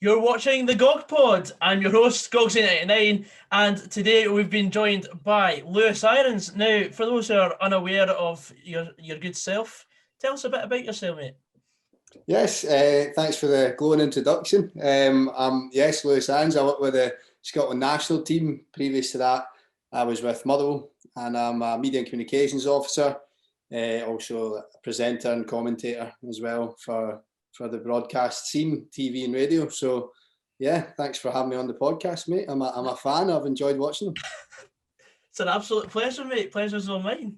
You're watching the Gog Pod. I'm your host, Goggsysaan, and today we've been joined by Lewis Irons. Now, for those who are unaware of your good self, tell us a bit about yourself, mate. Yes, thanks for the glowing introduction. Yes, Lewis Irons. I work with the Scotland national team. Previous to that, I was with Motherwell, and I'm a media and communications officer, also a presenter and commentator as well for the broadcast scene, TV and radio. So, yeah, thanks for having me on the podcast, mate. I'm a fan. I've enjoyed watching them. It's an absolute pleasure, mate. Pleasure's all mine.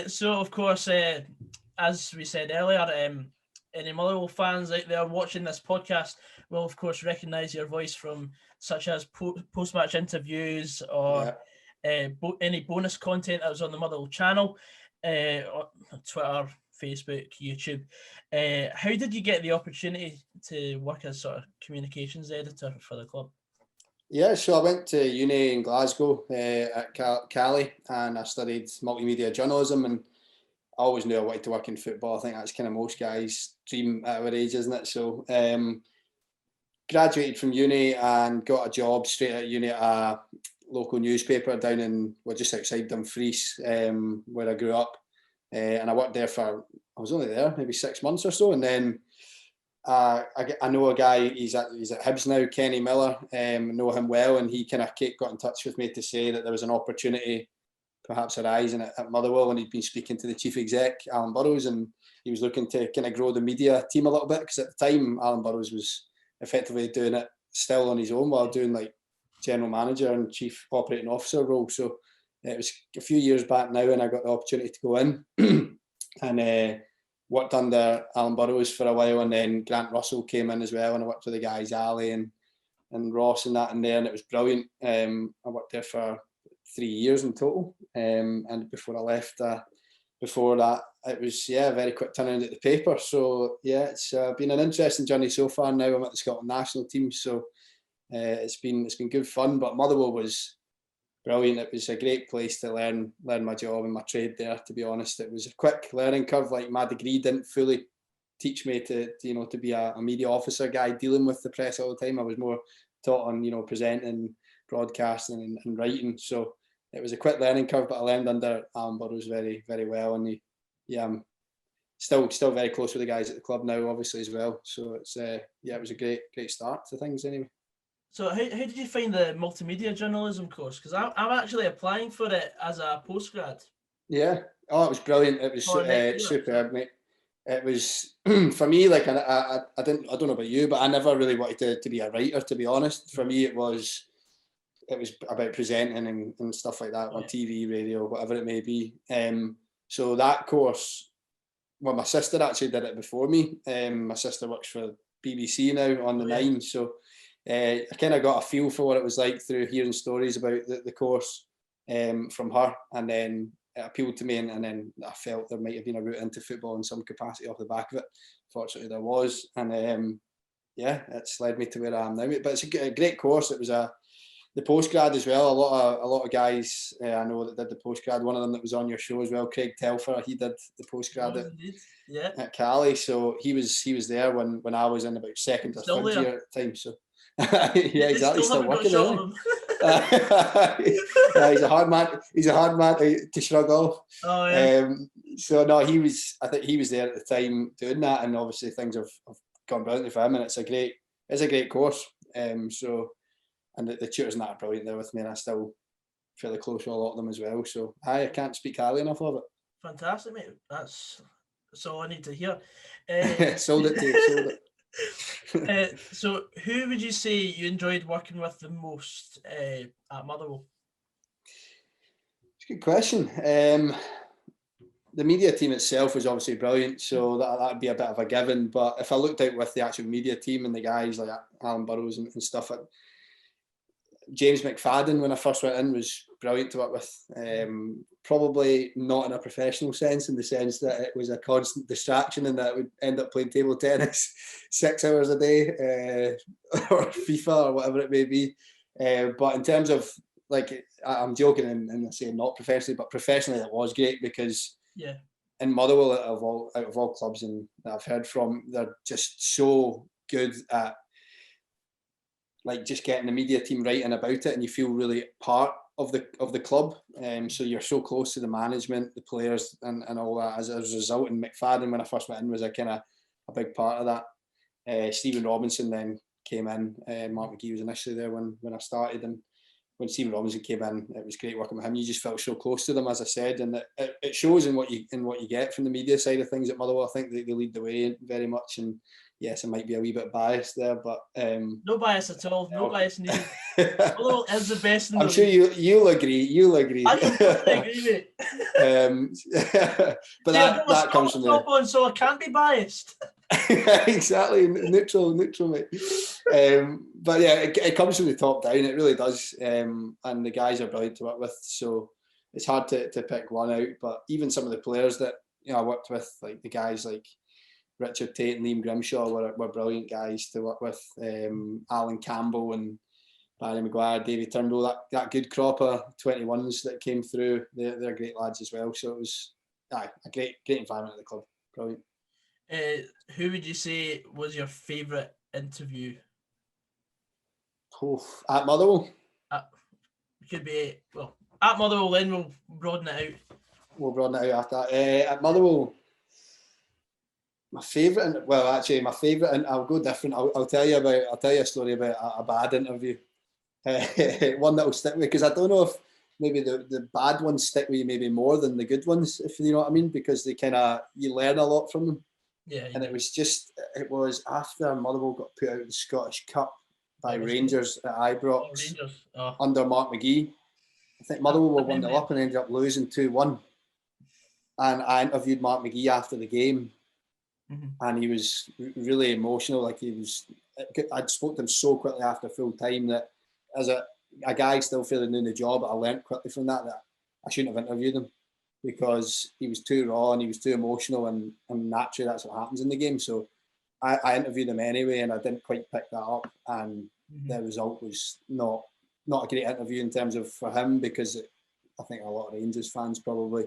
So, of course, as we said earlier, any Motherwell fans out there watching this podcast will, of course, recognise your voice from such as post-match interviews or any bonus content that was on the Motherwell channel, Twitter, Facebook, YouTube. How did you get the opportunity to work as sort of communications editor for the club? Yeah, so I went to uni in Glasgow at Cali, and I studied multimedia journalism, and I always knew I wanted to work in football. I think that's kind of most guys' dream at our age, isn't it? So graduated from uni and got a job straight at uni at a local newspaper down in, well, just outside Dumfries, where I grew up. And I worked there I was only there maybe 6 months or so, and then I know a guy, he's at Hibs now, Kenny Miller, know him well, and he kind of got in touch with me to say that there was an opportunity perhaps arising at Motherwell, and he'd been speaking to the chief exec, Alan Burrows, and he was looking to kind of grow the media team a little bit, because at the time Alan Burrows was effectively doing it still on his own while doing like general manager and chief operating officer role. So it was a few years back now, and I got the opportunity to go in and worked under Alan Burrows for a while, and then Grant Russell came in as well, and I worked with the guys Ali and Ross and that in there, and it was brilliant. I worked there for 3 years in total, and before I left, before that, it was a very quick turnaround at the paper. So yeah, it's been an interesting journey so far. Now I'm at the Scotland national team, so it's been good fun. But Motherwell was brilliant. It was a great place to learn my job and my trade there. To be honest, it was a quick learning curve. Like, my degree didn't fully teach me to be a media officer guy dealing with the press all the time. I was more taught on presenting, broadcasting, and writing. So it was a quick learning curve, but I learned under Alan Burrows very, very well. And I'm still very close with the guys at the club now, obviously, as well. So it's it was a great start to things anyway. So how did you find the multimedia journalism course? Because I'm actually applying for it as a postgrad. Yeah. Oh, it was brilliant. It was superb, mate. It was for me, like, I don't know about you, but I never really wanted to be a writer, to be honest. For me, it was about presenting and stuff like that on TV, radio, whatever it may be. So that course, well, my sister actually did it before me. My sister works for BBC now on the 9, so I kind of got a feel for what it was like through hearing stories about the course from her, and then it appealed to me, and then I felt there might have been a route into football in some capacity off the back of it. Fortunately, there was, and it's led me to where I am now. But it's a great course. It was the postgrad as well. A lot of guys I know that did the postgrad. One of them that was on your show as well, Craig Telfer, he did the postgrad at Cali. So he was there when I was in about second or third year at the time. So yeah, exactly. Still working there. He's a hard man. He's a hard man to shrug off. Oh yeah. So no, I think he was there at the time doing that, and obviously things have gone brilliantly for him, and it's a great course. So, and the tutors and that are brilliant there with me, and I still fairly close with a lot of them as well. So I can't speak highly enough of it. Fantastic, mate. That's all I need to hear. Sold it. So who would you say you enjoyed working with the most at Motherwell? It's a good question. The media team itself was obviously brilliant, so that'd be a bit of a given. But if I looked out with the actual media team and the guys like Alan Burrows and stuff, James McFadden, when I first went in, was brilliant to work with. Probably not in a professional sense, in the sense that it was a constant distraction and that it would end up playing table tennis 6 hours a day or FIFA or whatever it may be. But in terms of, like, I'm joking and saying not professionally, but professionally it was great, because in Motherwell, out of all clubs and that I've heard from, they're just so good at like just getting the media team writing about it, and you feel really part of the club. So you're so close to the management, the players, and all that as a result. And McFadden, when I first went in, was a kind of a big part of that. Stephen Robinson then came in. Mark McGee was initially there when I started, and when Stephen Robinson came in, it was great working with him. You just felt so close to them, as I said, and it shows in what you get from the media side of things at Motherwell. I think they lead the way very much, and yes, it might be a wee bit biased there, but no bias at all. No bias needed. Motherwell is the best in the I'm sure you'll agree. I completely agree, mate. But that comes from the on, so I can't be biased. Exactly, neutral, mate. But yeah, it comes from the top down. It really does, and the guys are brilliant to work with. So it's hard to pick one out. But even some of the players that I worked with, like the guys like Richard Tate and Liam Grimshaw, were brilliant guys to work with. Alan Campbell and Barry Maguire, Davy Turnbull, that good crop of 21s that came through. They're great lads as well. So it was a great environment at the club. Brilliant. Who would you say was your favourite interview? At Motherwell? Could be, well, at Motherwell, then we'll broaden it out. We'll broaden it out after that. At Motherwell, my favourite, and I'll go different. I'll tell you a story about a bad interview. One that will stick with me, because I don't know if maybe the bad ones stick with you maybe more than the good ones, if you know what I mean, because you learn a lot from them. Yeah. And it was after Motherwell got put out of the Scottish Cup by Rangers at Ibrox under Mark McGee. I think Motherwell were 1-0 up and ended up losing 2-1. And I interviewed Mark McGee after the game, and he was really emotional. Like I'd spoke to him so quickly after full time that as a guy still feeling in the job, I learnt quickly from that I shouldn't have interviewed him, because he was too raw and he was too emotional, and naturally that's what happens in the game. So I interviewed him anyway, and I didn't quite pick that up, and the result was not a great interview in terms of for him, because I think a lot of Rangers fans probably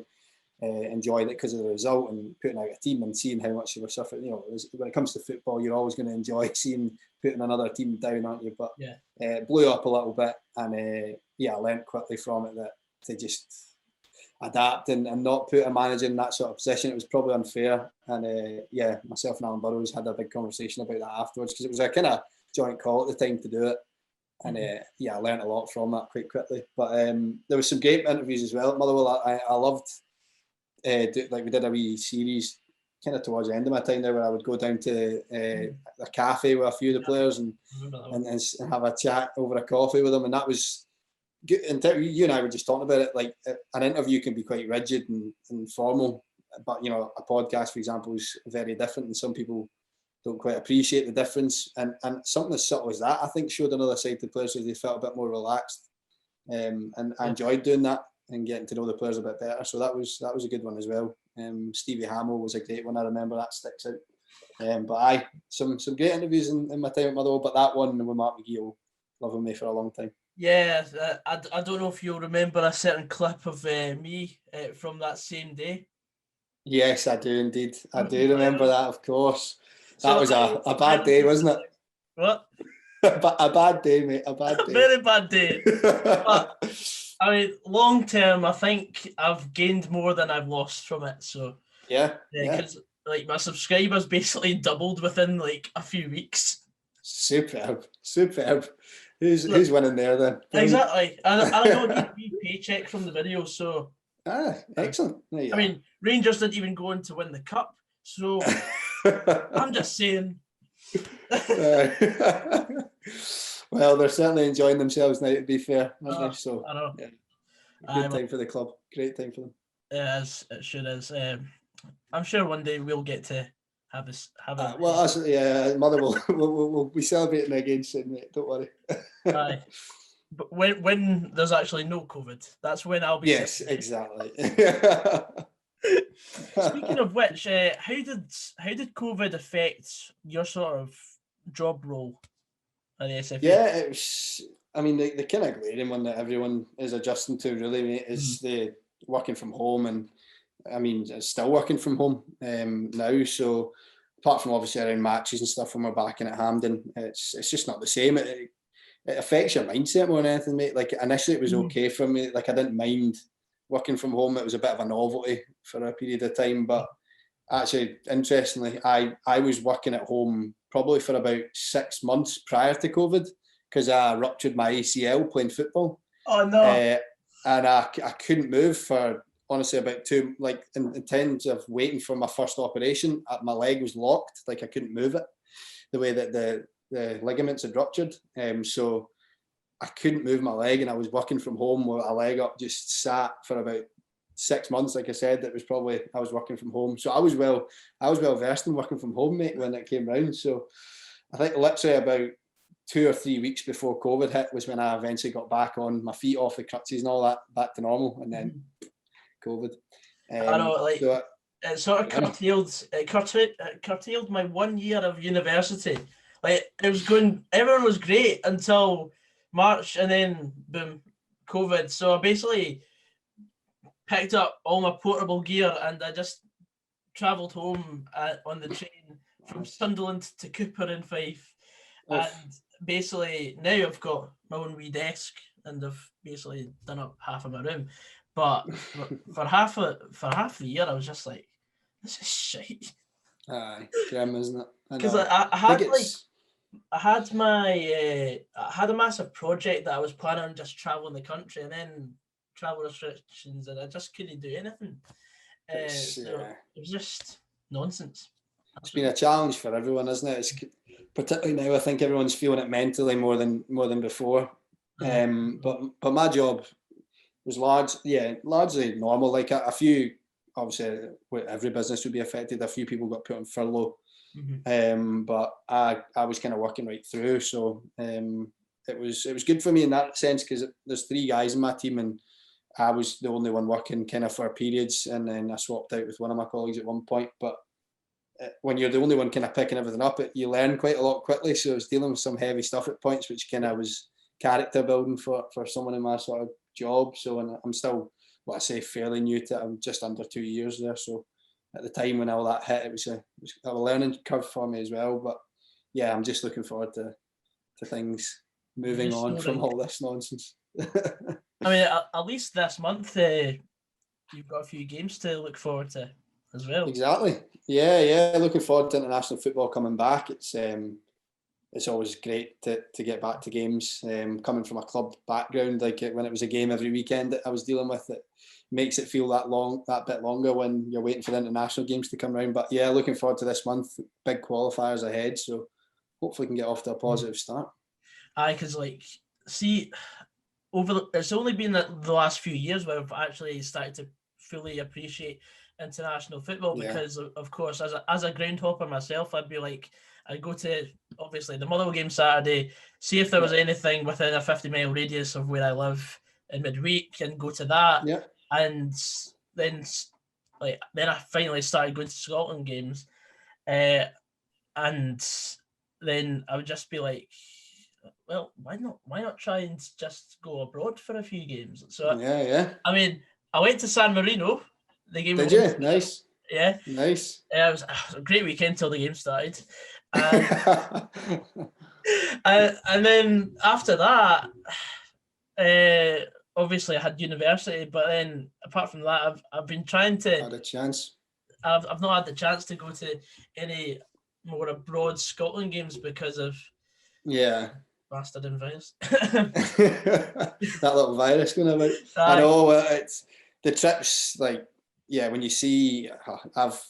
enjoyed it because of the result and putting out a team and seeing how much they were suffering. When it comes to football, you're always going to enjoy putting another team down, aren't you? But it blew up a little bit, and I learnt quickly from it that to just adapt and not put a manager in that sort of position. It was probably unfair, and myself and Alan Burrows had a big conversation about that afterwards, because it was a kind of joint call at the time to do it, and I learnt a lot from that quite quickly. But there was some great interviews as well at Motherwell. I loved we did a wee series kind of towards the end of my time there, where I would go down to a cafe with a few of the players and have a chat over a coffee with them, and that was good. And you and I were just talking about it, like an interview can be quite rigid and formal, but a podcast, for example, is very different, and some people don't quite appreciate the difference, and something as subtle as that, I think, showed another side to the players, so they felt a bit more relaxed, and I enjoyed doing that and getting to know the players a bit better. So that was a good one as well. Stevie Hamill was a great one. I remember that sticks out. But some great interviews in my time at Motherwell, but that one with Mark McGee will live with me for a long time. Yeah, I don't know if you'll remember a certain clip of me from that same day. Yes, I do indeed. I do remember that, of course. That was a bad day, wasn't it? What? A bad day, mate. A bad day. Very bad day. But, I mean, long term, I think I've gained more than I've lost from it. So yeah, because like my subscribers basically doubled within like a few weeks. Superb. Who's winning there then? Exactly, and I got a wee paycheck from the video. So excellent. I mean, Rangers didn't even go on to win the cup, so I'm just saying. Well, they're certainly enjoying themselves now, to be fair, aren't they? So I know. Good time for the club. Great time for them. It sure is. I'm sure one day we'll get to have a. Motherwell we'll be celebrating again soon, mate. Don't worry. Aye. But when there's actually no COVID, that's when I'll be. Yes, exactly. Speaking of which, how did COVID affect your sort of job role at the SFA? Yeah, it was. I mean, the kind of glaring one that everyone is adjusting to, really, mate, is the working from home, and I mean, it's still working from home now. So apart from obviously around matches and stuff when we're back in at Hampden, it's just not the same. it affects your mindset more than anything, mate. Like initially it was okay for me. Like I didn't mind working from home. It was a bit of a novelty for a period of time, but actually, interestingly, I was working at home probably for about 6 months prior to COVID because I ruptured my ACL playing football. Oh no! And I couldn't move for honestly about in terms of waiting for my first operation. My leg was locked, like I couldn't move it the way that the ligaments had ruptured. So I couldn't move my leg, and I was working from home with a leg up, just sat for about 6 months. Like I said, it was probably I was working from home, so I was well versed in working from home, mate, when it came round. So I think literally about 2 or 3 weeks before COVID hit was when I eventually got back on my feet off the crutches and all that, back to normal, and then COVID. I know, like so it sort of curtailed my 1 year of university. Like it was going, everyone was great until March, and then boom, COVID. So I basically picked up all my portable gear and I just travelled home on the train from Sunderland to Cooper in Fife. And basically now I've got my own wee desk and I've basically done up half of my room. But for half the year I was just like, this is shite. Aye, grim, isn't it? Because I had a massive project that I was planning on just traveling the country, and then travel restrictions, and I just couldn't do anything. So it was just nonsense. It's been a challenge for everyone, isn't it? It's particularly now. I think everyone's feeling it mentally more than before. But my job was largely normal. Like a few, obviously, every business would be affected. A few people got put on furlough, but I was kind of working right through. So it was good for me in that sense because there's 3 guys in my team and I was the only one working kind of for periods, and then I swapped out with one of my colleagues at one point. But when you're the only one kind of picking everything up, you learn quite a lot quickly. So I was dealing with some heavy stuff at points, which kind of was character building for someone in my sort of job. So, and I'm still, what I say, fairly new to it. I'm just under 2 years there. So at the time when all that hit, it was a learning curve for me as well. But yeah, I'm just looking forward to things moving on from all this nonsense. I mean, at least this month, you've got a few games to look forward to as well. Exactly. Yeah. Looking forward to international football coming back. It's always great to get back to games. Coming from a club background, like when it was a game every weekend that I was dealing with, it makes it feel that bit longer when you're waiting for the international games to come around. But yeah, looking forward to this month. Big qualifiers ahead, so hopefully we can get off to a positive start. Aye, because it's only been the last few years where I've actually started to fully appreciate international football because of course as a groundhopper myself, I'd go to obviously the Motherwell game Saturday, see if there was anything within a 50-mile radius of where I live in midweek and go to that. And then I finally started going to Scotland games, and then I would just be like, well, why not try and just go abroad for a few games? So I mean, I went to San Marino. The game. Did you? Nice. Yeah. Nice. It was a great weekend till the game started. And then after that, obviously I had university, but then apart from that, I've been trying to. Had a chance. I've not had the chance to go to any more abroad Scotland games because of bastard virus. That little virus going about. I know it's the trips. When you see, I've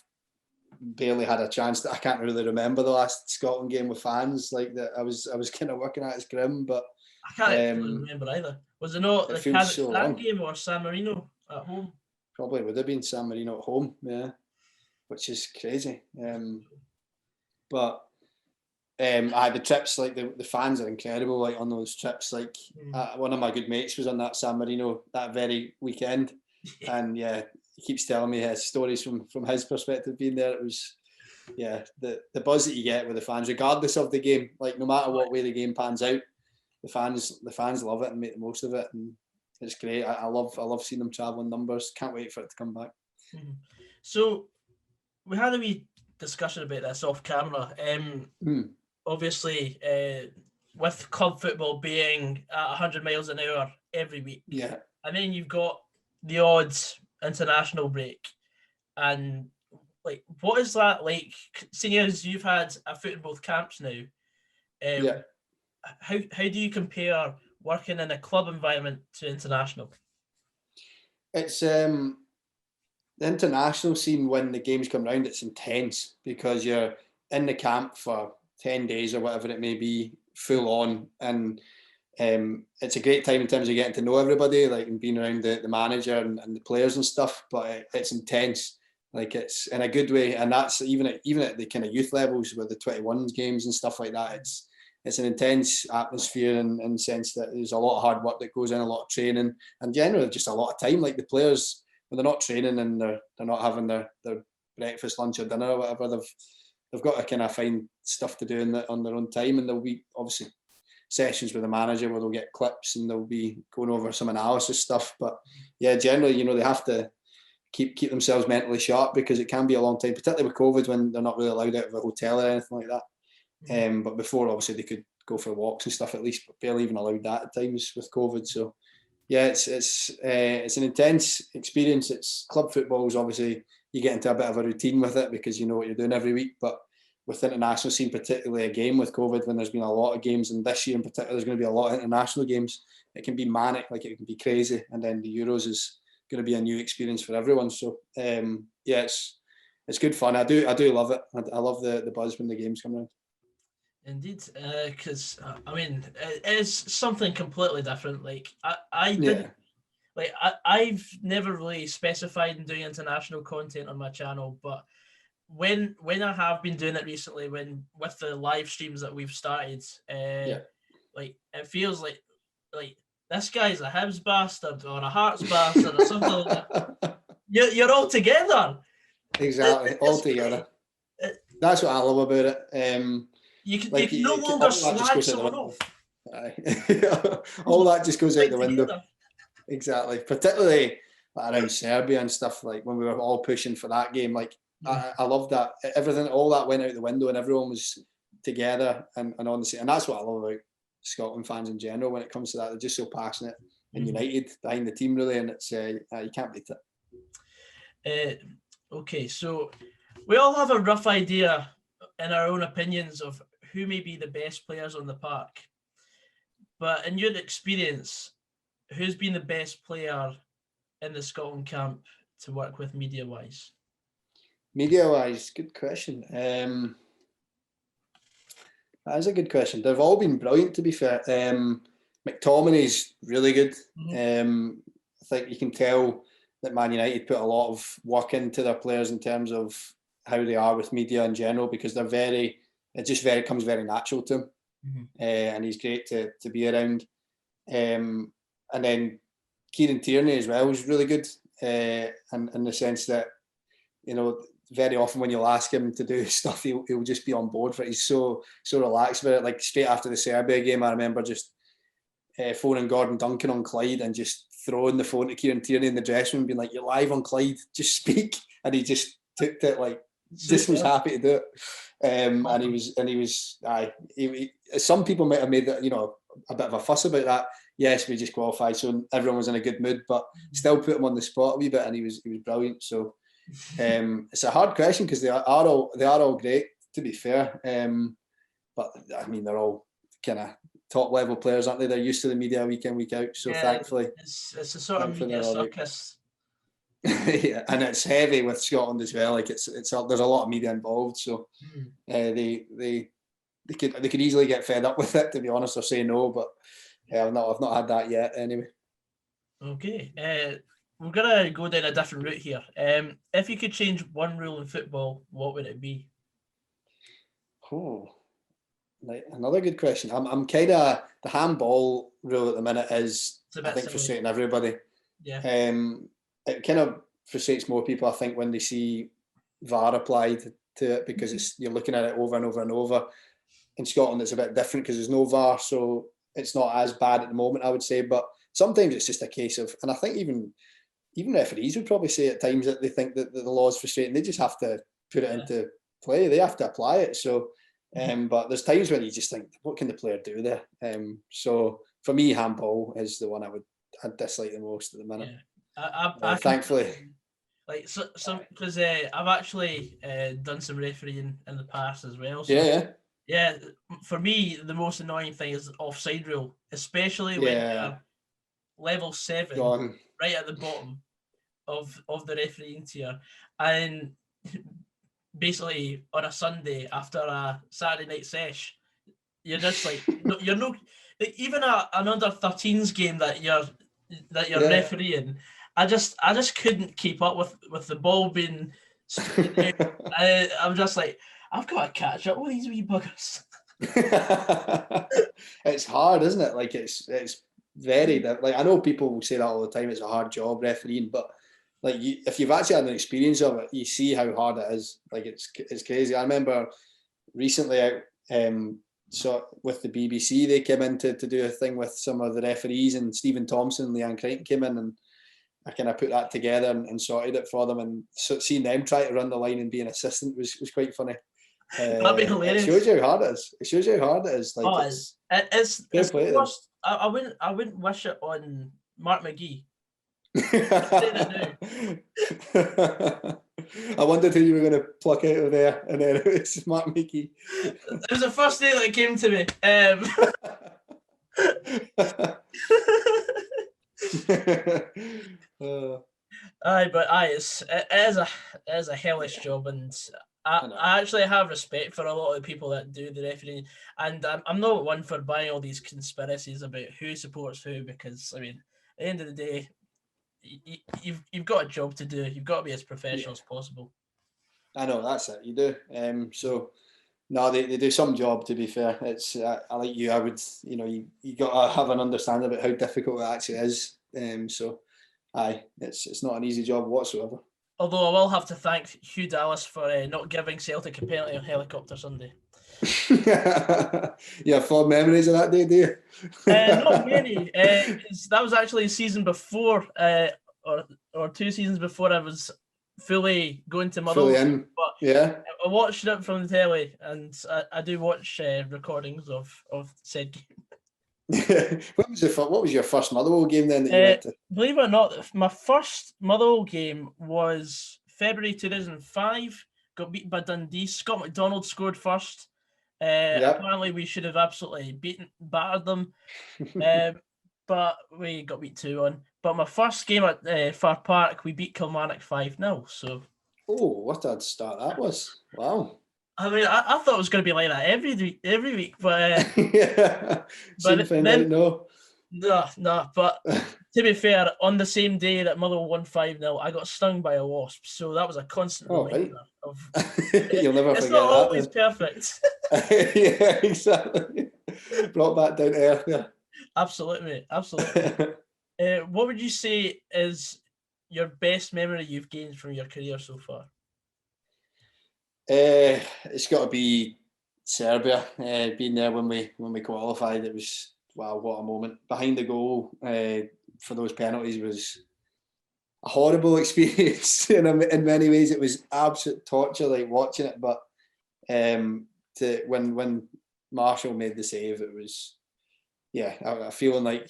barely had a chance. I can't really remember the last Scotland game with fans like that. I was kind of working at. It's grim, but I can't really remember either. Was it not the Kazakhstan game or San Marino at home? Probably would have been San Marino at home, which is crazy. But the trips, the fans are incredible. On those trips, one of my good mates was on that San Marino that very weekend, and he keeps telling me his stories from his perspective being there. It was, the buzz that you get with the fans, regardless of the game, no matter what way the game pans out, the fans love it and make the most of it, and it's great. I love seeing them travel in numbers. Can't wait for it to come back. So we had a wee discussion about this off camera. Obviously, with club football being at 100 miles an hour every week. Yeah. And then you've got the odd international break. And like, what is that like? Seeing as you've had a foot in both camps now, Yeah. how do you compare working in a club environment to international? It's the international scene when the games come round, it's intense because you're in the camp for 10 days or whatever it may be, full on, and it's a great time in terms of getting to know everybody, like, and being around the manager and the players and stuff, but it's intense, like, it's in a good way, and that's even at the kind of youth levels with the 21s games and stuff like that. It's an intense atmosphere in the sense that there's a lot of hard work that goes in, a lot of training, and generally just a lot of time. Like, the players, when they're not training and they're not having their breakfast, lunch or dinner or whatever, they've got to kind of find stuff to do on their own time, and there'll be obviously sessions with the manager where they'll get clips and they'll be going over some analysis stuff. But yeah, generally, they have to keep themselves mentally sharp because it can be a long time, particularly with COVID when they're not really allowed out of a hotel or anything like that. But before, obviously, they could go for walks and stuff at least, but barely even allowed that at times with COVID. So yeah, it's an intense experience. It's club football is obviously, you get into a bit of a routine with it because you know what you're doing every week. But with the international scene, particularly again with COVID, when there's been a lot of games, and this year in particular there's going to be a lot of international games, it can be manic, like it can be crazy. And then the Euros is going to be a new experience for everyone. So yeah, it's good fun. I do love it. I love the buzz when the games come around. Indeed, because I mean, it is something completely different. Like I didn't, like I've never really specified in doing international content on my channel, but when I have been doing it recently, when with the live streams that we've started, like it feels like this guy's a Hibs bastard or a Hearts bastard or something like that. You're all together. Exactly, all together. That's what I love about it. You can no longer slag someone off. All that just goes out the window. Exactly, particularly around Serbia and stuff, like when we were all pushing for that game. Like I love that everything, all that went out the window, and everyone was together and on the same. And that's what I love about Scotland fans in general when it comes to that. They're just so passionate and united behind the team, really, and it's you can't beat it. Okay, so we all have a rough idea in our own opinions of who may be the best players on the park. But in your experience, who's been the best player in the Scotland camp to work with media-wise? Media-wise, good question. That is a good question. They've all been brilliant, to be fair. McTominay's really good. I think you can tell that Man United put a lot of work into their players in terms of how they are with media in general, because they're comes very natural to him. And he's great to be around. And then Kieran Tierney as well is really good, and in the sense that, very often when you'll ask him to do stuff, he'll just be on board for it. He's so relaxed about it. Like straight after the Serbia game, I remember just phoning Gordon Duncan on Clyde and just throwing the phone to Kieran Tierney in the dressing room, being like, "You're live on Clyde, just speak." And he just took it, like, just was happy to do it. And he was. Some people might have made that, a bit of a fuss about that. Yes, we just qualified, so everyone was in a good mood, but still put him on the spot a wee bit, and he was brilliant. So it's a hard question because they are all great, to be fair. But I mean, they're all kind of top level players, aren't they? They're used to the media week in, week out. So thankfully, it's a sort of media circus. Yeah, and it's heavy with Scotland as well. Like there's a lot of media involved, so they could easily get fed up with it, to be honest, or say no. But I've not had that yet. Anyway. Okay, we're gonna go down a different route here. If you could change one rule in football, what would it be? Oh, like another good question. I'm kind of, the handball rule at the minute is, I think, frustrating everybody. Yeah. It kind of frustrates more people, I think, when they see VAR applied to it, because you're looking at it over and over and over. In Scotland, it's a bit different because there's no VAR, so it's not as bad at the moment, I would say. But sometimes it's just a case of, and I think even referees would probably say at times that they think that the law is frustrating. They just have to put it into play. They have to apply it. So But there's times when you just think, what can the player do there? So for me, handball is the one I dislike the most at the minute. I thankfully. Like because I've actually done some refereeing in the past as well. So yeah. For me, the most annoying thing is offside rule, especially when you're level 7, right at the bottom of the refereeing tier, and basically on a Sunday after a Saturday night sesh, you're just like you're no like, even an under 13s game that you're refereeing. I just couldn't keep up with the ball being straight out. I'm just like, I've got to catch up with these wee buggers. It's hard, isn't it? Like it's very like, I know people will say that all the time. It's a hard job refereeing, but like if you've actually had an experience of it, you see how hard it is. Like it's crazy. I remember recently, so with the BBC, they came in to do a thing with some of the referees, and Stephen Thompson and Leanne Crichton came in, and I kind of put that together and sorted it for them. And so seeing them try to run the line and be an assistant was quite funny. That'd be hilarious. It shows you how hard it is. It shows you how hard it is. Like it's the worst. I wouldn't wish it on Mark McGee. I wondered who you were going to pluck out of there, and then it's Mark McGee. It was the first name that came to me. It is a hellish job, and I actually have respect for a lot of the people that do the refereeing, and I'm not one for buying all these conspiracies about who supports who, because I mean, at the end of the day, you've got a job to do. You've got to be as professional as possible. I know, that's it. You do. So no, they do some job. To be fair, it's I like you. I would, you got to have an understanding about how difficult it actually is. So, it's not an easy job whatsoever. Although I will have to thank Hugh Dallas for not giving Celtic a penalty on Helicopter Sunday. Yeah, fond memories of that day, do you? Not many. That was actually a season before, or 2 seasons before I was fully going to Motherwell. Fully in. But yeah, I watched it from the telly, and I do watch recordings of said game. What was your first Motherwell game then that you went to? Believe it or not, my first Motherwell game was February 2005. Got beaten by Dundee. Scott McDonald scored first. Apparently we should have absolutely battered them, but we got beat 2-1. But my first game at Fir Park, we beat Kilmarnock 5-0. So, what a start that was! Wow. I mean, I thought it was going to be like that every week, but yeah. But then no. But to be fair, on the same day that Motherwell won 5-0, I got stung by a wasp. So that was a constant reminder of. You'll never forget that. It's not always perfect. Yeah, exactly. Brought back down to earth. Yeah. Absolutely. What would you say is your best memory you've gained from your career so far? It's got to be Serbia. Being there when we qualified, it was, wow, what a moment. Behind the goal for those penalties was a horrible experience. In many ways, it was absolute torture, like watching it. But when Marshall made the save, it was, a feeling like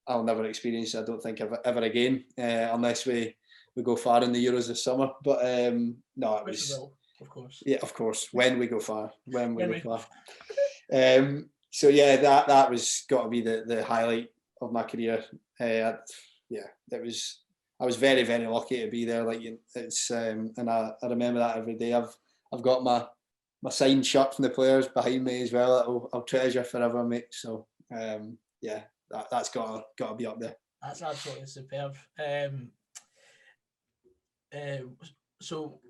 I'll never experience. I don't think ever again, unless we go far in the Euros this summer. But no, it was. Of course. Yeah, of course. When we go far. So yeah, that was got to be the highlight of my career. It was. I was very, very lucky to be there. Like it's, and I remember that every day. I've got my signed shirt from the players behind me as well. That I'll treasure forever, mate. So that's got to be up there. That's absolutely superb. So,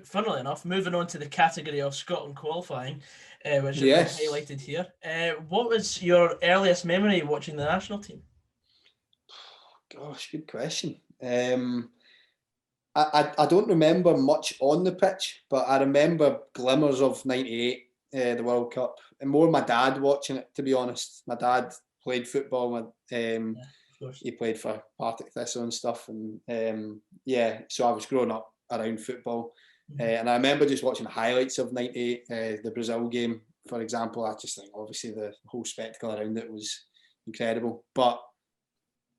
funnily enough, moving on to the category of Scotland qualifying, which is highlighted here. What was your earliest memory watching the national team? Gosh, good question. I don't remember much on the pitch, but I remember glimmers of '98, the World Cup, and more my dad watching it, to be honest. My dad played football. He played for Partick Thistle and stuff, and so I was growing up around football. And I remember just watching highlights of '98, the Brazil game, for example. I just think obviously the whole spectacle around it was incredible. But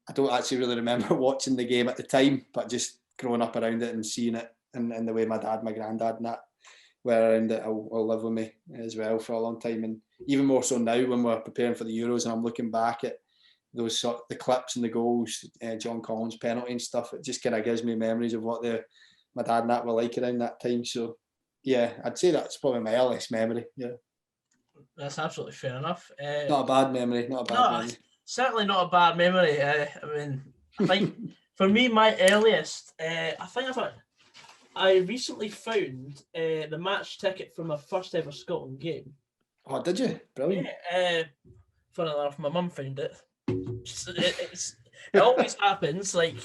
I don't actually really remember watching the game at the time, but just growing up around it and seeing it and the way my dad, my granddad and that were around it, will live with me as well for a long time. And even more so now when we're preparing for the Euros and I'm looking back at those the clips and the goals, John Collins penalty and stuff, it just kind of gives me memories of what my dad and that were like around that time. So yeah, I'd say that's probably my earliest memory. Yeah, that's absolutely fair enough. Not a bad memory. Memory. Certainly not a bad memory. I think for me, my earliest, I recently found the match ticket for my first ever Scotland game. Oh, did you? Brilliant. Yeah. Funny enough, my mum found it. It always happens, like,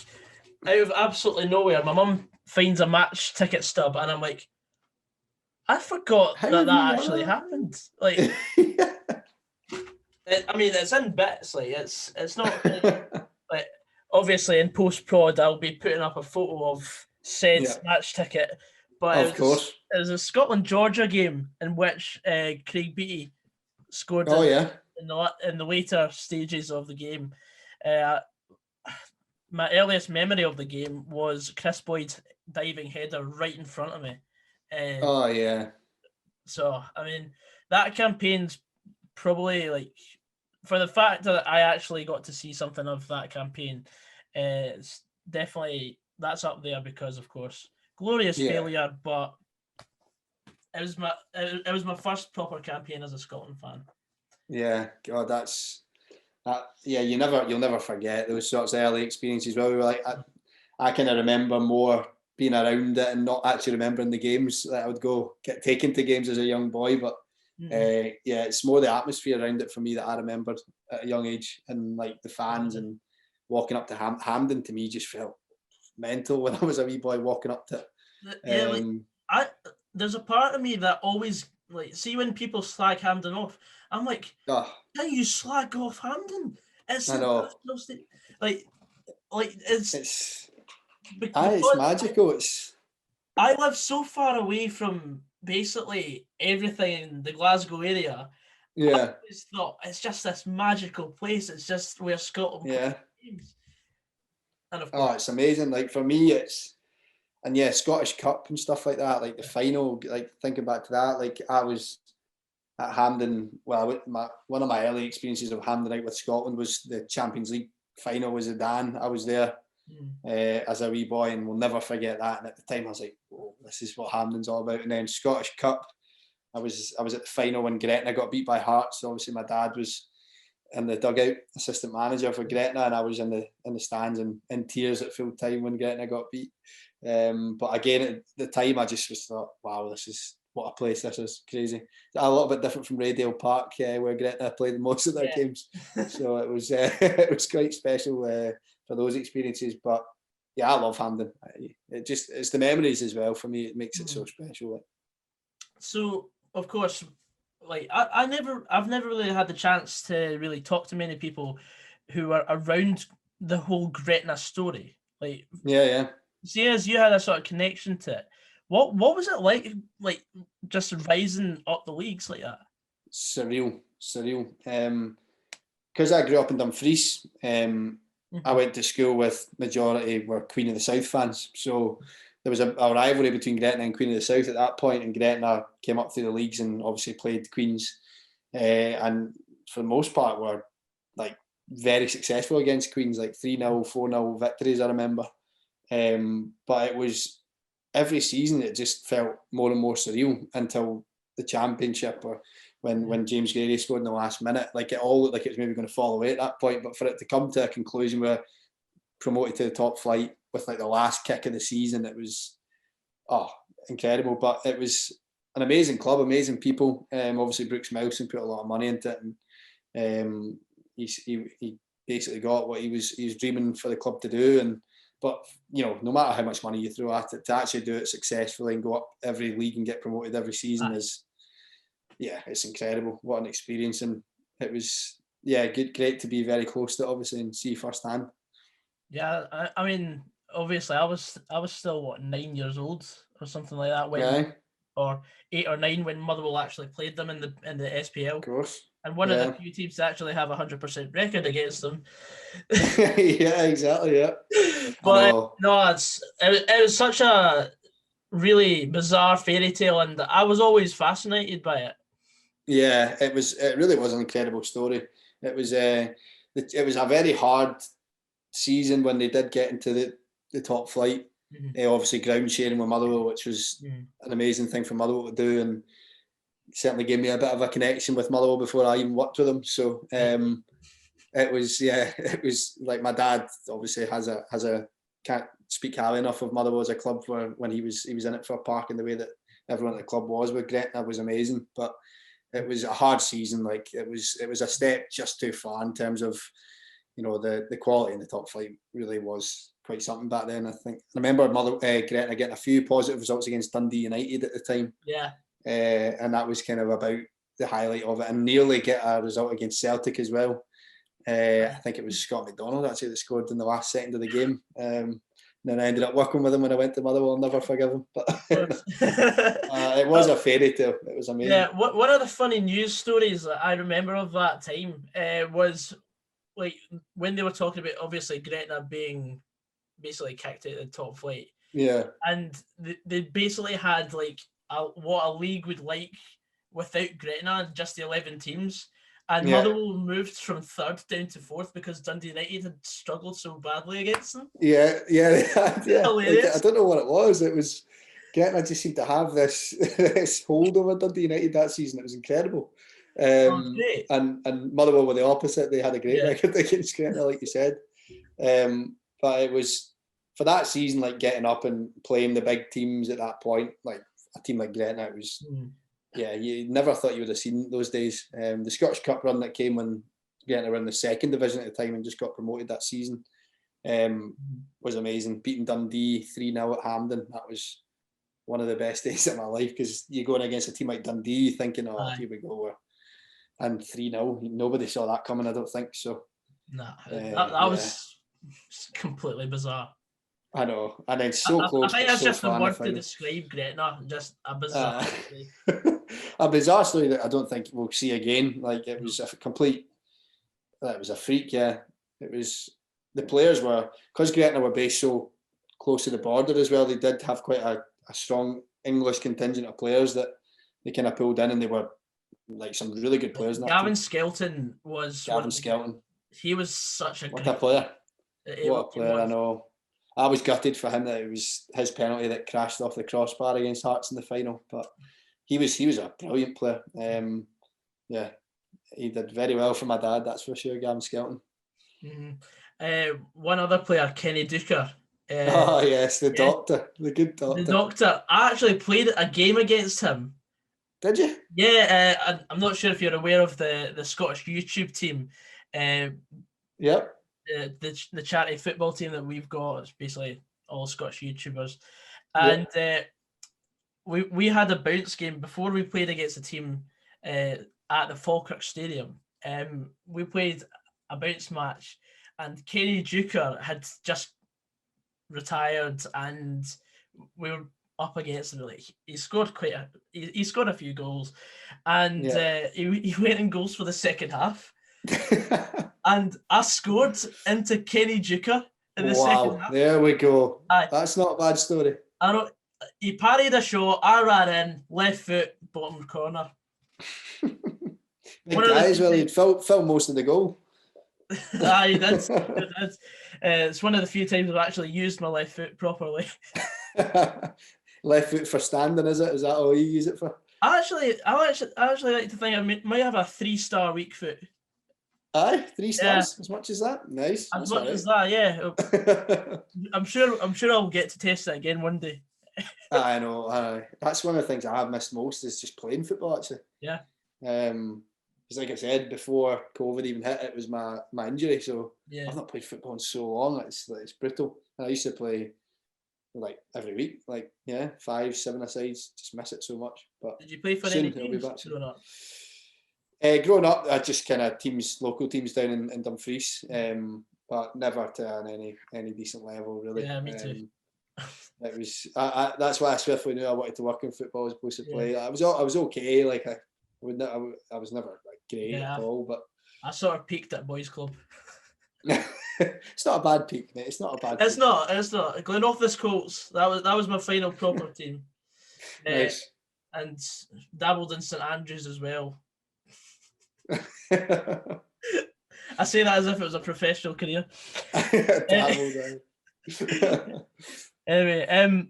out of absolutely nowhere. My mum finds a match ticket stub, and I'm like, I forgot that actually happened. Like, it's in bits. Like, it's not like obviously in post prod I'll be putting up a photo of said match ticket, but of course it was a Scotland Georgia game in which Craig Beattie scored. In the later stages of the game. My earliest memory of the game was Chris Boyd's diving header right in front of me. So, that campaign's probably, like, for the fact that I actually got to see something of that campaign, it's definitely, that's up there because, of course, glorious failure, but it was my first proper campaign as a Scotland fan. Yeah, God, that's that. Yeah, you'll never forget those sorts of early experiences. Where we were like, I kind of remember more being around it and not actually remembering the games that I would get taken to games as a young boy. But it's more the atmosphere around it for me that I remembered at a young age, and like the fans and walking up to Hampden to me just felt mental when I was a wee boy walking up to it. There's a part of me that always, like, see when people slag Hampden off, I'm like, can you slag off Hampden? It's it's magical. I live so far away from basically everything in the Glasgow area. Yeah, I always thought it's just this magical place. It's just where Scotland plays games. And of course, it's amazing. Like for me, Scottish Cup and stuff like that. Like the final, like thinking back to that, like I was at Hampden. Well, one of my early experiences of Hampden out with Scotland was the Champions League final with Zidane. I was there as a wee boy, and we'll never forget that. And at the time, I was like, "Oh, this is what Hampden's all about." And then Scottish Cup, I was at the final when Gretna got beat by Hearts. So obviously, my dad was in the dugout, assistant manager for Gretna, and I was in the stands and in tears at full time when Gretna got beat. But again, at the time, I just thought, wow, this is what a place. This is crazy. A little bit different from Raydale Park, where Gretna played most of their games. So it was quite special for those experiences. But yeah, I love Hampden. It's the memories as well for me. It makes it so special. So of course, like I've never really had the chance to really talk to many people who are around the whole Gretna story. Like see, as you had a sort of connection to it, what was it like just rising up the leagues like that? Surreal. Because I grew up in Dumfries, I went to school with majority were Queen of the South fans. So there was a rivalry between Gretna and Queen of the South at that point, and Gretna came up through the leagues and obviously played Queens, and for the most part were like very successful against Queens, like 3-0, 4-0 victories, I remember. But it was every season it just felt more and more surreal until the championship, or when James Grady scored in the last minute. Like it all looked like it was maybe going to fall away at that point, but for it to come to a conclusion where promoted to the top flight with like the last kick of the season, it was incredible. But it was an amazing club, amazing people. Obviously Brooks Melson put a lot of money into it, and he basically got what he was dreaming for the club to do. But no matter how much money you throw at it, to actually do it successfully and go up every league and get promoted every season it's incredible. What an experience. And it was great to be very close to it, obviously, and see firsthand. Yeah, I mean, obviously I was still 9 years old or something like that when, or 8 or 9 when Motherwell actually played them in the SPL. Of course. And one of the few teams to actually have a 100% record against them. Yeah, exactly. Yeah. But no, it was such a really bizarre fairy tale, and I was always fascinated by it. Yeah, it really was an incredible story. It was a very hard season when they did get into the top flight. Obviously ground sharing with Motherwell, which was an amazing thing for Motherwell to do, and certainly gave me a bit of a connection with Motherwell before I even worked with them. So it was like my dad obviously has a can't speak highly enough of Motherwell as a club for when he was in it for Park, and the way that everyone at the club was with Gretna was amazing. But it was a hard season. Like it was a step just too far in terms of, you know, the quality in the top flight really was quite something back then. I think I remember Gretna getting a few positive results against Dundee United at the time. Yeah. And that was kind of about the highlight of it, and nearly get a result against Celtic as well. I think it was Scott McDonald actually that scored in the last second of the game. And then I ended up working with him when I went to Motherwell. I'll never forgive him. But it was a fairy tale. It was amazing. Yeah, one of the funny news stories that I remember of that time was like when they were talking about obviously Gretna being basically kicked out of the top flight. Yeah. And they basically had like what a league would like without Gretna, just the 11 teams. And Motherwell moved from 3rd down to 4th because Dundee United had struggled so badly against them. Yeah. Like, I don't know what it was. It was Gretna just seemed to have this hold over Dundee United that season. It was incredible. Great. And Motherwell were the opposite. They had a great record against Gretna, like you said. But it was for that season, like getting up and playing the big teams at that point, like a team like Gretna, it was. Yeah, you never thought you would have seen those days. The Scottish Cup run that came when Gretna were in the 2nd division at the time and just got promoted that season was amazing. Beating Dundee 3-0 at Hampden, that was one of the best days of my life, because you're going against a team like Dundee thinking, oh, here we go. And 3-0, nobody saw that coming, I don't think so. Nah, that was completely bizarre. I know, and then so close. I think that's just the word to describe Gretna, just a bizarre story. A bizarre story that I don't think we'll see again. Like it was a complete, it was a freak. Yeah, it was. The players were, because Gretna were based so close to the border as well. They did have quite a strong English contingent of players that they kind of pulled in, and they were like some really good players. Gavin Skelton was. Gavin Skelton. He was such a what a player. What a player! I know. I was gutted for him that it was his penalty that crashed off the crossbar against Hearts in the final, but he was a brilliant player. Yeah, he did very well for my dad, that's for sure. Gavin Skelton. One other player, Kenny Duker. Oh yes, the doctor, the good doctor. The doctor. I actually played a game against him. Did you? Yeah, I'm not sure if you're aware of the Scottish YouTube team. Yep. The charity football team that we've got is basically all Scottish YouTubers, and we had a bounce game before we played against a team at the Falkirk Stadium. We played a bounce match, and Kenny Duker had just retired, and we were up against him. Like he scored he scored a few goals, and he went in goals for the second half. And I scored into Kenny Duker in the second half. There we go. That's not a bad story. I know. He parried a shot. I ran in, left foot, bottom corner. Big guy as well. He'd film most of the goal. He did. It's one of the few times I've actually used my left foot properly. Left foot for standing, is it? Is that all you use it for? I actually like to think I might have a 3-star weak foot. Aye, 3 stars, as much as that. Nice. As much as that, yeah. I'm sure I'll get to test it again one day. I know. That's one of the things I have missed most is just playing football. Actually, yeah. Because like I said before, COVID even hit. It was my injury, so I've not played football in so long. It's brutal. And I used to play like every week, 5-7 asides. Just miss it so much. But did you play for any teams growing up? Growing up, I just kind of local teams down in Dumfries, but never to any decent level really. Yeah, me too. It was. That's why I swiftly knew I wanted to work in football as opposed to play. I was okay. Like I was never like great at all. But I sort of peaked at boys' club. It's not a bad peak, mate. It's not a bad. It's not. Glenoffice Colts. That was my final proper team. Nice. And dabbled in St Andrews as well. I say that as if it was a professional career. Anyway,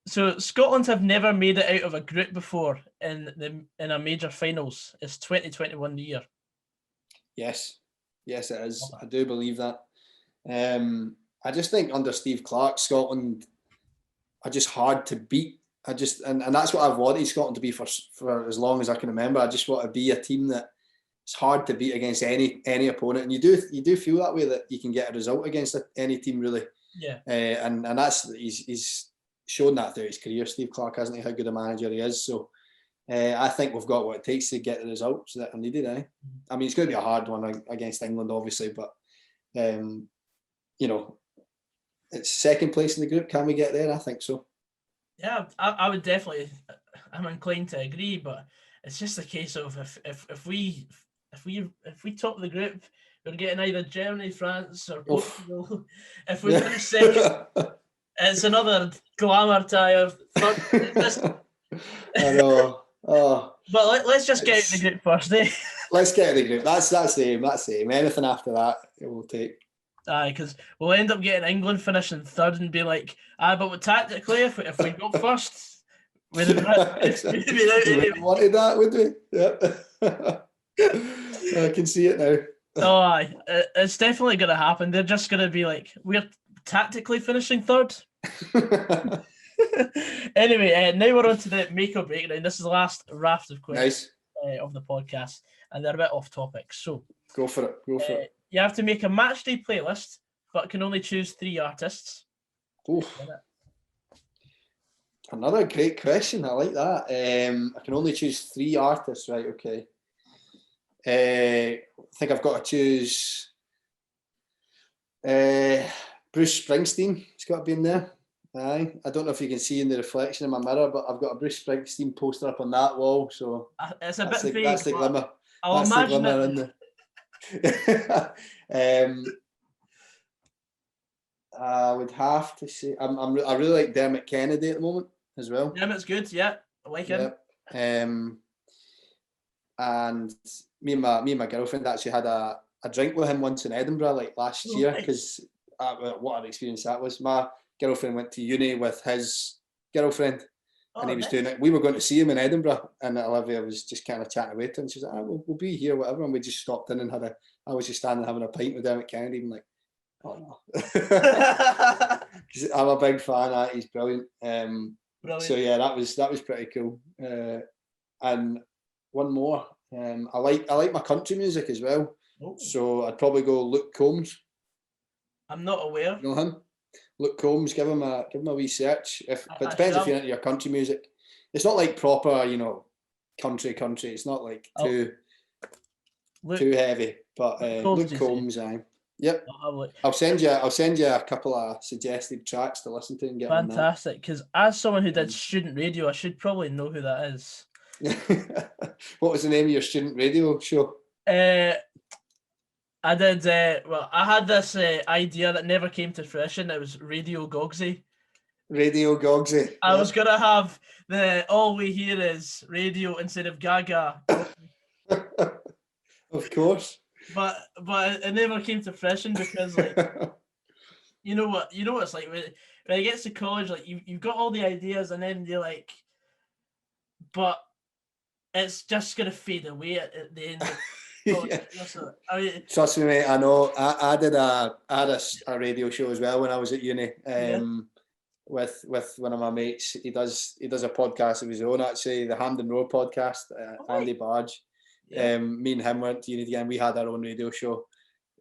so Scotland have never made it out of a group before in a major finals. It's 2021 year. Yes, it is. I do believe that. I just think under Steve Clarke, Scotland are just hard to beat. And that's what I've wanted Scotland to be for as long as I can remember. I just want to be a team that it's hard to beat against any opponent, and you do feel that way, that you can get a result against any team really. Yeah. And that's he's shown that throughout his career, Steve Clarke, hasn't he? How good a manager he is. So I think we've got what it takes to get the results that are needed. I mean, it's going to be a hard one against England, obviously, but you know, it's second place in the group. Can we get there? I think so. Yeah, I would definitely. I'm inclined to agree, but it's just a case of if we top the group, we're getting either Germany, France, or Portugal. If we finish second, it's another glamour tire. I know. Oh, but let's just get in the group first, eh? Let's get in the group. That's the aim. That's the aim. Anything after that, it will take. Aye, because we'll end up getting England finishing third and be like, but tactically, if we got first, we'd have wanted that, would we? Yeah. I can see it now. Oh, aye. It's definitely going to happen. They're just going to be like, we're tactically finishing third. Anyway, now we're on to the make or break. Now, this is the last raft of questions of the podcast, and they're a bit off topic. So go for it. You have to make a matchday playlist, but can only choose 3 artists. Another great question. I like that. I can only choose 3 artists, right? Okay. I think I've got to choose Bruce Springsteen. It's got to be in there. Aye. I don't know if you can see in the reflection in my mirror, but I've got a Bruce Springsteen poster up on that wall. So it's a bit vague. That's the glimmer. I'll imagine it. In there. I would have to say I really like Dermot Kennedy at the moment as well. Dermot's good, yeah. I like him. And me and my girlfriend actually had a drink with him once in Edinburgh, like last year, because what an experience that was. My girlfriend went to uni with his girlfriend, and he was doing it. We were going to see him in Edinburgh, and Olivia was just kind of chatting away to him. She was like, we'll be here, whatever. And we just stopped in and I was just standing having a pint with Dermot Kennedy, and like, oh no. I'm a big fan. He's brilliant. So yeah, that was pretty cool. And one more. I like my country music as well. Oh. So I'd probably go Luke Combs. I'm not aware. You know him? Luke Combs. Give him a wee search. But it depends if you're into your country music. It's not like proper, country. It's not like too heavy. But Luke Combs, Yep. I'll send you a couple of suggested tracks to listen to and get fantastic. Because as someone who did student radio, I should probably know who that is. What was the name of your student radio show? I did. I had this idea that never came to fruition. It was Radio Goggsy. Radio Goggsy. I was gonna have all we hear is radio instead of Gaga. Of course. But it never came to fruition because you know what it's like when it gets to college, like you've got all the ideas and then you're like, but it's just gonna fade away at the end. Trust me, mate. I know. I had a radio show as well when I was at uni. With one of my mates. He does a podcast of his own, actually, the Hampden Road podcast. Andy Barge. Me and him went to uni again. We had our own radio show.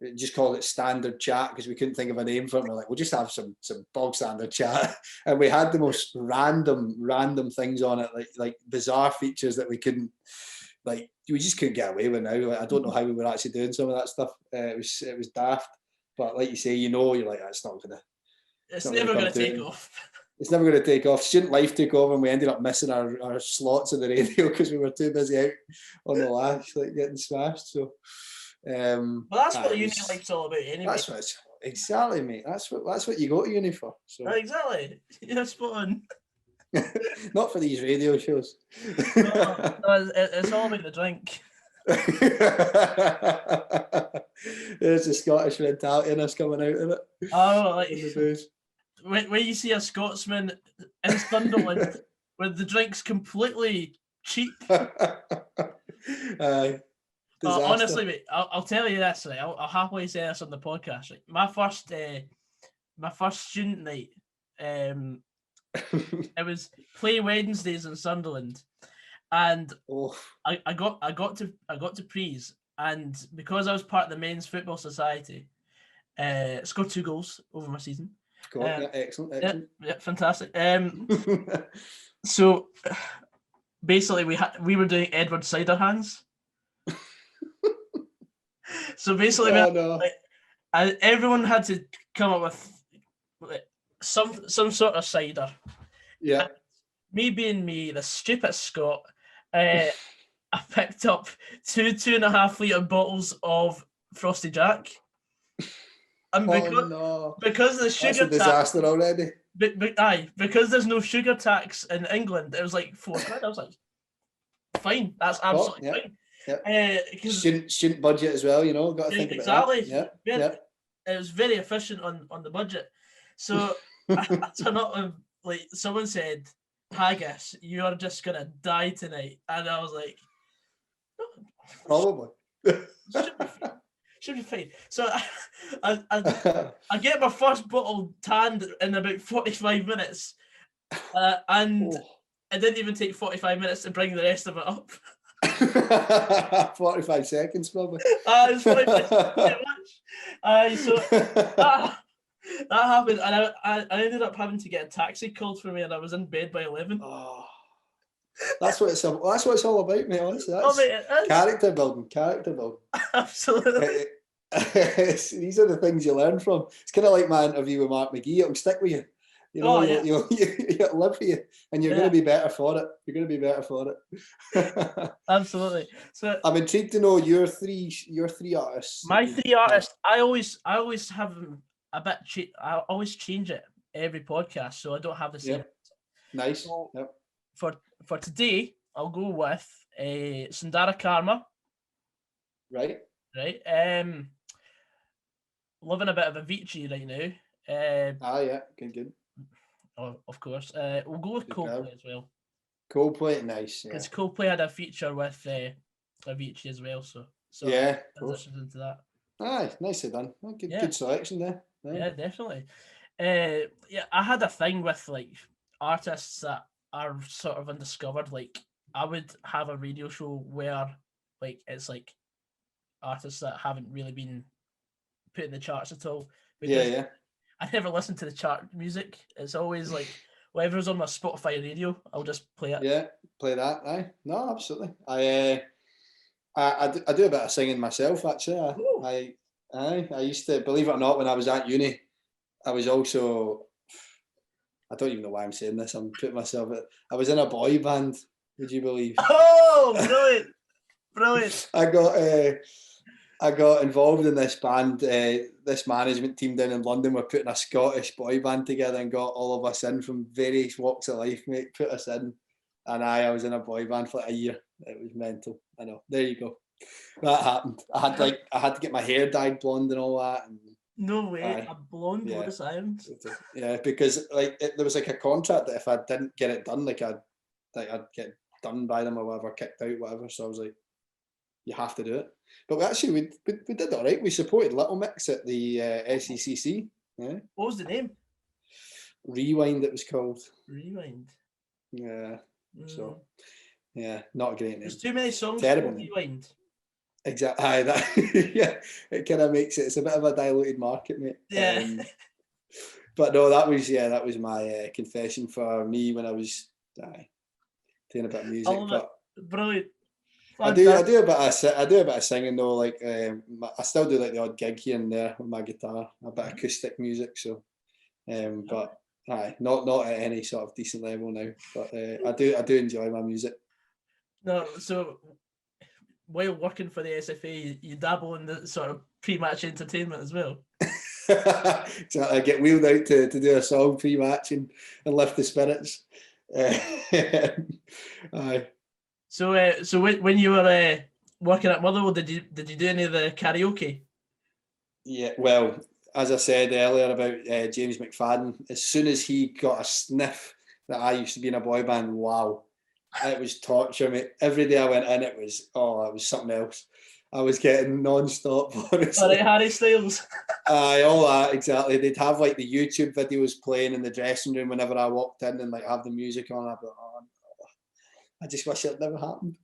We just called it Standard Chat because we couldn't think of a name for it. We're like, we'll just have some bog standard chat, and we had the most random things on it, like bizarre features that we couldn't, like, we just couldn't get away with now. Like, I don't know how we were actually doing some of that stuff. It was daft, but like you say, you're like, it's never gonna take off. it's never going to take off. Student life took over, and we ended up missing our slots in the radio because we were too busy out on the lash, like getting smashed. So, well, that's what uni life's all about, anyway. That's what it's, exactly, mate. That's what you go to uni for. So. Exactly. You're spot on. Not for these radio shows. No, it's all about the drink. There's the Scottish mentality in us coming out of it. Oh, like when you see a Scotsman in Sunderland where the drink's completely cheap. Honestly, mate, I'll tell you this. Right? I'll happily say this on the podcast. Right? My first student night. It was play Wednesdays in Sunderland, and I got to prees, and because I was part of the men's football society, scored 2 goals over my season. Excellent. Yeah, fantastic. So basically, we were doing Edward cider hands. So basically, everyone had to come up with some sort of cider. Yeah. And me being me, the stupid Scot, I picked up 2.5 litre bottles of Frosty Jack. And because the sugar tax, disaster already. Because there's no sugar tax in England, it was like £4. I was like, fine, that's absolutely fine. Yep. Student budget as well, got to think about that. Exactly. Yeah. It was very efficient on the budget. So I turn up and like someone said, Haggis, you are just gonna die tonight. And I was like, probably. Should be fine. So I get my first bottle tanned in about 45 minutes. And it didn't even take 45 minutes to bring the rest of it up. 45 seconds probably. It's 45 seconds so that happened, and I ended up having to get a taxi called for me, and I was in bed by 11. That's what it's all about, mate. Honestly, that's character building. Absolutely. These are the things you learn from. It's kind of like my interview with Mark McGee. It'll stick with you. You'll live for you, and you're going to be better for it. Absolutely. So I'm intrigued to know your three artists. My 3 artists. I always have a bit. I always change it every podcast, so I don't have the same. Yep. Nice. So for today, I'll go with Sundara Karma. Right. Loving a bit of Avicii right now. Good. Oh, of course. We'll go with Coldplay as well. Coldplay, nice. Because Coldplay had a feature with Avicii as well, so yeah, transitions into that. Nicely done. Good selection there. Yeah, definitely. I had a thing with like artists that are sort of undiscovered. Like I would have a radio show where like it's like artists that haven't really been put in the charts at all. Yeah. I never listen to the chart music. It's always like whatever's on my Spotify radio, I'll just play it. Yeah, play that. No, absolutely. I do a bit of singing myself actually. I used to, believe it or not, when I was at uni, I was also, I don't even know why I'm saying this. I'm putting myself. I was in a boy band. Would you believe? Oh, brilliant! I got involved in this band. This management team down in London were putting a Scottish boy band together and got all of us in from various walks of life, mate. Put us in, and I was in a boy band for like a year. It was mental. I know. There you go. That happened. I had to get my hair dyed blonde and all that. And, no way, a blonde boy science. Yeah, because there was like a contract that if I didn't get it done, I'd get done by them or whatever, kicked out, whatever. So I was like, you have to do it. But we did all right. We supported Little Mix at the SECC. Yeah. What was the name? Rewind, it was called. Rewind. Yeah. So, yeah, not a great name. There's too many songs. Terrible. Rewind. Exactly. Yeah, it kind of makes it. It's a bit of a diluted market, mate. Yeah. But no, that was my confession for me when I was doing a bit of music. Brilliant. I do a bit of singing though. Like I still do like the odd gig here and there with my guitar, a bit of acoustic music. So, but Aye, not at any sort of decent level now, but I do enjoy my music. No, so while working for the SFA, you dabble in the sort of pre-match entertainment as well. So I get wheeled out to do a song pre-match and lift the spirits. Aye. So when you were working at Motherwell, did you do any of the karaoke? Yeah, well, as I said earlier about James McFadden, as soon as he got a sniff that I used to be in a boy band, wow, it was torture, mate. Every day I went in, it was something else. I was getting non-stop, honestly. All right, Harry Styles. Aye, all that, exactly. They'd have like the YouTube videos playing in the dressing room whenever I walked in and like have the music on. I'd be like, oh, no. I just wish it never happened.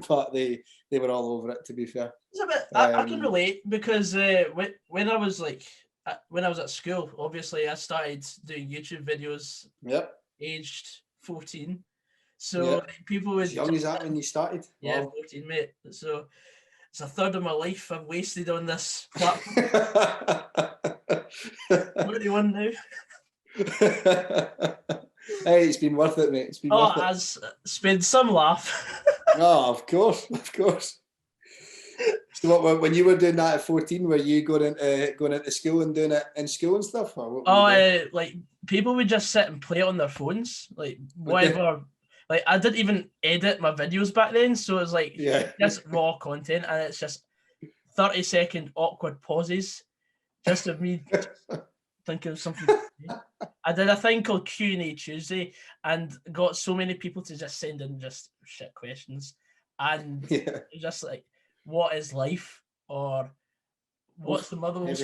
But they were all over it, to be fair. It's a bit, I can relate because when I was at school, obviously I started doing YouTube videos. Yep. Aged 14. So people would. As young as that when you started? Yeah, wow. 14, mate. So it's a third of my life I've wasted on this platform. 21 now. Hey, it's been worth it, mate. It's been worth it. It's been some laugh. Oh, of course. So when you were doing that at 14, were you going into school and doing it in school and stuff? Or like people would just sit and play it on their phones, like whatever. Like I didn't even edit my videos back then, so it's like just raw content, and it's just 30-second awkward pauses, just of me thinking of something. I did a thing called Q&A Tuesday, and got so many people to just send in just shit questions, and just like, what is life, or what's the Motherwell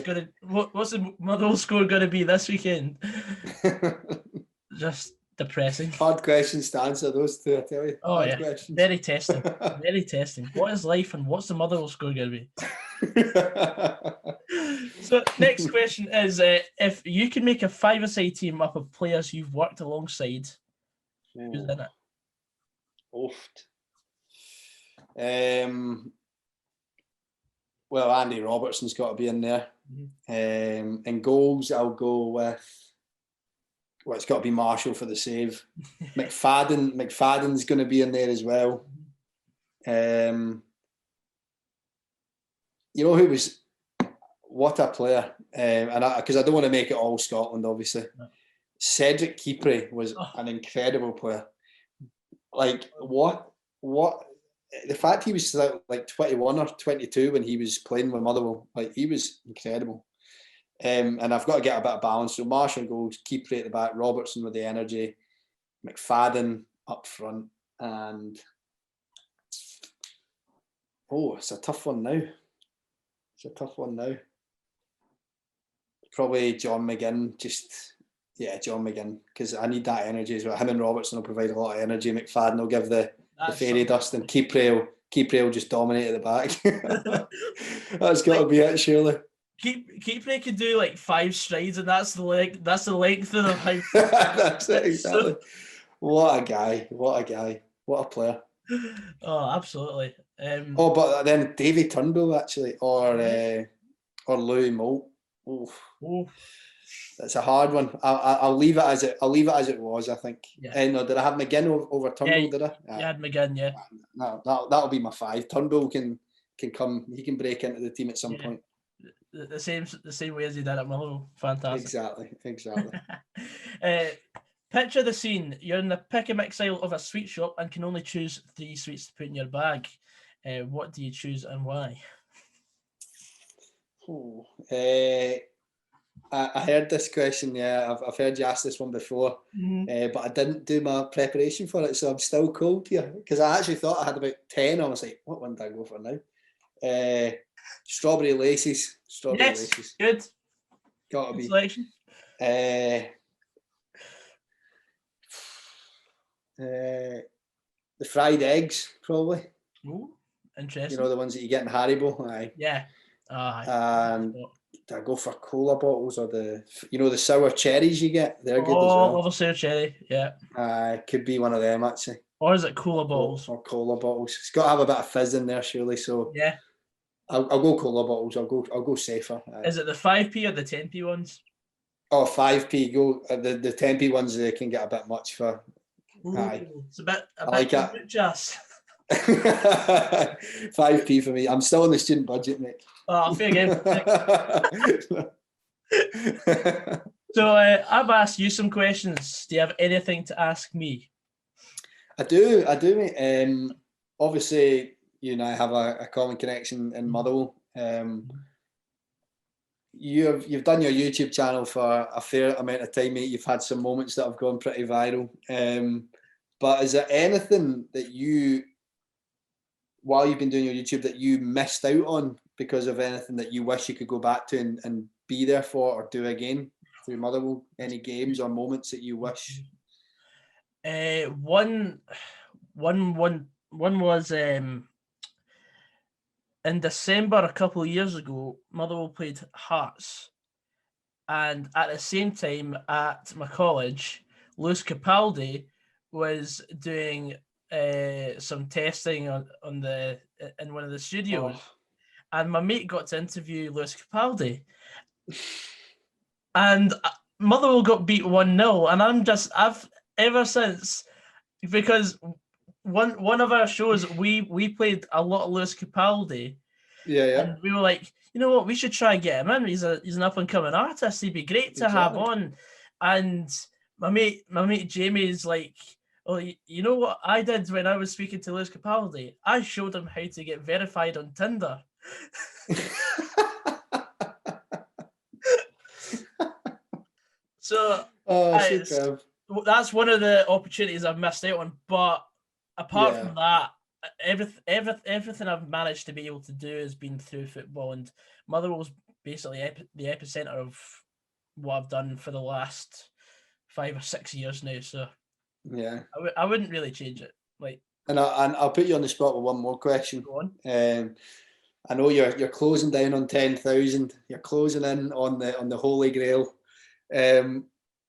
score going to be this weekend? Just depressing. Hard questions to answer, those two, I tell you. Oh, hard questions. Very testing. Very testing. What is life and what's the Motherwell score going to be? So next question is, if you could make a five-a-side team up of players you've worked alongside, who's in it? Well, Andy Robertson's got to be in there. In goals, I'll go with, it's got to be Marshall for the save. McFadden's going to be in there as well. You know who was, what a player. Because I don't want to make it all Scotland, obviously. No. Cedric Kipre was an incredible player. Like, what the fact he was like 21 or 22 when he was playing with Motherwell, like, he was incredible. And I've got to get a bit of balance. So Marshall goes, Kipre at the back, Robertson with the energy, McFadden up front, and it's a tough one now. Probably John McGinn, John McGinn, because I need that energy as well. Him and Robertson will provide a lot of energy. McFadden will give the fairy dust, and Kipre will just dominate at the back. That's got to be it, surely. Kipre could do like 5 strides, and that's the length of the height. That's it, exactly. What a guy! What a player! Oh, absolutely. But then Davy Turnbull actually, or Louis Moult. That's a hard one. I'll leave it as it was, I think. Yeah. No, did I have McGinn over Turnbull? Did I? You had McGinn, yeah. No, that'll be my 5. Turnbull can come. He can break into the team at some point. The same way as he did at Motherwell. Fantastic. Exactly. Picture the scene. You're in the pick and mix aisle of a sweet shop and can only choose 3 sweets to put in your bag. What do you choose and why? I heard this question. Yeah, I've heard you ask this one before, but I didn't do my preparation for it, so I'm still cold here because I actually thought I had about 10. I was like, what one did I go for now? Strawberry laces. Laces. Good. Got to be selection. The fried eggs, probably. Ooh, interesting. You know, the ones that you get in Haribo. Aye. Yeah. And do I go for cola bottles or the sour cherries you get? They're good as well. Love a sour cherry. Yeah. Could be one of them actually. Or is it cola bottles? Or cola bottles. It's got to have a bit of fizz in there, surely. So yeah. I'll go cola bottles. I'll go safer. Is it the 5p or the 10p ones? Oh, 5p go. The 10p ones they can get a bit much for. Ooh, Aye. it's a bit like too it. much, ass. 5p for me. I'm still on the student budget, mate. Oh, fair game. So I've asked you some questions. Do you have anything to ask me? I do, mate. Obviously, you and I have a common connection in Motherwell. You've done your YouTube channel for a fair amount of time, mate. You've had some moments that have gone pretty viral. But is there anything that you, while you've been doing your YouTube, that you missed out on because of anything that you wish you could go back to and be there for or do again through Motherwell? Any games or moments that you wish? One was in December a couple of years ago. Motherwell played Hearts, and at the same time at my college, Lewis Capaldi was doing some testing in one of the studios, and my mate got to interview Lewis Capaldi, and Motherwell got beat 1-0, and I've ever since, because one of our shows we played a lot of Lewis Capaldi. Yeah. And we were like, you know what, we should try and get him in. He's an up and coming artist. He'd be great to have on. And my mate Jamie's like, oh, you know what I did when I was speaking to Lewis Capaldi? I showed him how to get verified on Tinder. So that's one of the opportunities I've missed out on. But apart from that, everything I've managed to be able to do has been through football, and Motherwell's basically the epicenter of what I've done for the last 5 or 6 years now. So yeah, I wouldn't really change it. Like, and I'll put you on the spot with one more question. Go on. I know you're closing down on 10,000. You're closing in on the Holy Grail.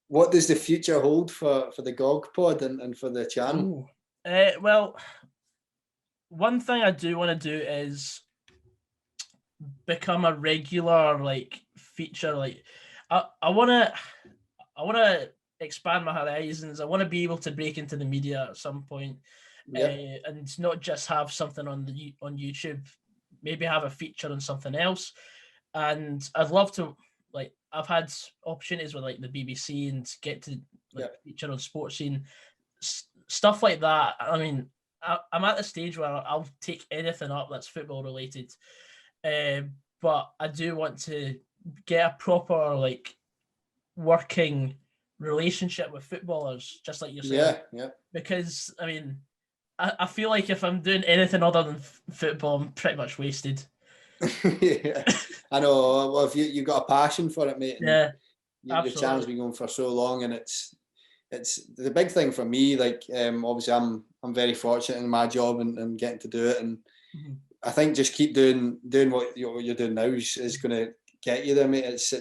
What does the future hold for the GOG pod and for the channel? Well, one thing I do want to do is become a regular feature. Like, I want to expand my horizons. I want to be able to break into the media at some point, and not just have something on YouTube. Maybe have a feature on something else. And I'd love to, I've had opportunities with the BBC and get to feature on Sports Scene, stuff like that. I mean, I'm at the stage where I'll take anything up that's football related, but I do want to get a proper working relationship with footballers, just like yourself. Yeah. Because I mean, I feel like if I'm doing anything other than football, I'm pretty much wasted. Yeah, I know. Well, if you've got a passion for it, mate, yeah, your channel's been going for so long, and it's the big thing for me. Obviously, I'm very fortunate in my job and getting to do it, and I think just keep doing what you're doing now is going to get you there, mate. It's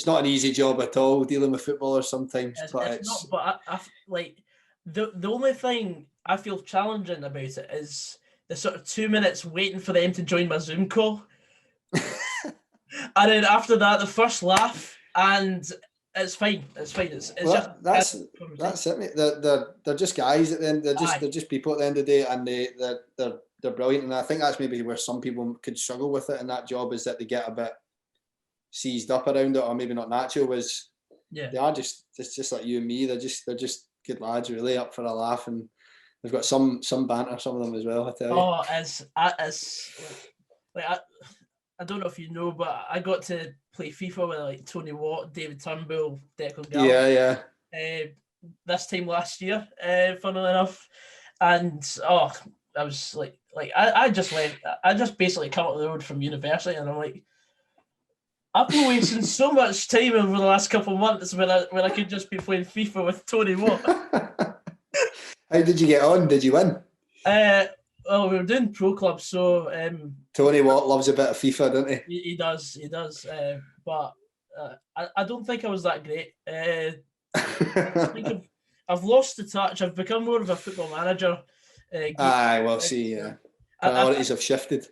not an easy job at all dealing with footballers sometimes, it's not. But I the only thing I feel challenging about it is the sort of 2 minutes waiting for them to join my Zoom call. And then after that, the first laugh, and it's fine. It's fine. That's it, mate. They're just guys at the end. They're just people at the end of the day, and they're brilliant. And I think that's maybe where some people could struggle with it in that job, is that they get a bit seized up around it, or maybe not natural. They are just like you and me. They're just good lads, really, up for a laugh, and they've got some banter, some of them as well, I tell you. Oh, I don't know if you know, but I got to play FIFA with Tony Watt, David Turnbull, Declan Gallagher. Yeah. This time last year, funnily enough, and I was I just basically come up the road from university, and I'm like, I've been wasting so much time over the last couple of months when I could just be playing FIFA with Tony Watt. How did you get on? Did you win? Well, we were doing pro clubs, so Tony Watt loves a bit of FIFA, doesn't he? He does. But I don't think I was that great. I think I've lost the touch. I've become more of a football manager. Priorities have shifted.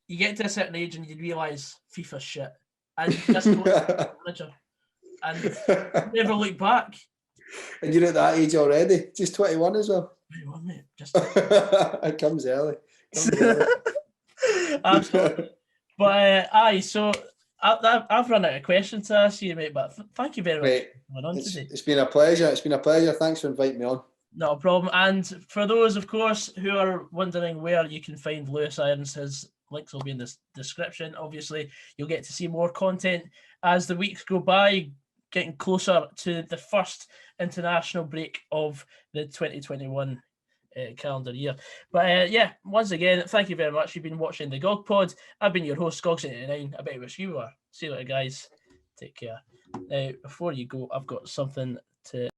You get to a certain age and you realise FIFA's shit. and just manager, and never look back. And you're at that age already, just 21 as well. 21, mate. Just It comes early. Absolutely. But aye, so I've run out of questions to ask you, mate. But thank you very much for coming on today. It's been a pleasure. It's been a pleasure. Thanks for inviting me on. Not a problem. And for those, of course, who are wondering where you can find Lewis Irons, his links will be in the description. Obviously, you'll get to see more content as the weeks go by, getting closer to the first international break of the 2021 calendar year. But yeah, once again, thank you very much. You've been watching the Gog Pod. I've been your host, Goggs89. I bet you wish you were. See you later, guys. Take care. Now, before you go, I've got something to